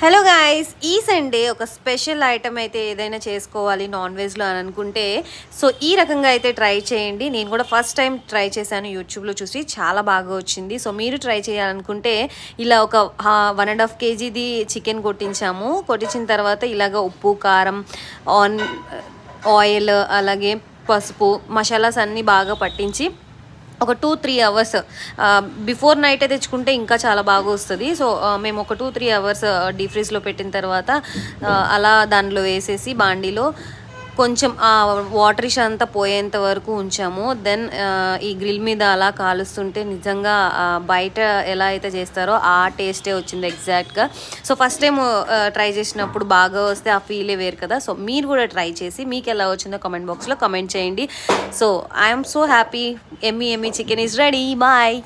Hello guys, ఈ Sunday ఒక special item అయితే ఏదైనా చేసుకోవాలి నాన్ వెజ్లో అని అనుకుంటే సో ఈ రకంగా అయితే ట్రై చేయండి. నేను కూడా ఫస్ట్ టైం ట్రై చేశాను యూట్యూబ్లో చూసి, చాలా బాగా వచ్చింది. సో మీరు ట్రై చేయాలనుకుంటే ఇలా ఒక 1.5 kgది చికెన్ కొట్టించిన తర్వాత ఇలాగ ఉప్పు, కారం, ఆయిల్, అలాగే పసుపు, మసాలాస్ అన్నీ బాగా పట్టించి ఒక 2-3 అవర్స్ బిఫోర్ నైటే తెచ్చుకుంటే ఇంకా చాలా బాగా వస్తుంది. సో మేము ఒక 2-3 అవర్స్ డీప్ ఫ్రీజ్లో పెట్టిన తర్వాత అలా దానిలో వేసేసి బాండీలో కొంచెం వాటరిష్ అంతా పోయేంత వరకు ఉంచాము. దెన్ ఈ గ్రిల్ మీద అలా కాలుస్తుంటే నిజంగా బయట ఎలా అయితే చేస్తారో ఆ టేస్టే వచ్చింది ఎగ్జాక్ట్గా. సో ఫస్ట్ టైం ట్రై చేసినప్పుడు బాగా వస్తే ఆ ఫీలే వేరు కదా. సో మీరు కూడా ట్రై చేసి మీకు ఎలా వచ్చిందో కామెంట్ బాక్స్లో కామెంట్ చేయండి. So I'm so happy. ఎమ్మీ చికెన్ ఈజ్ రెడీ. బాయ్.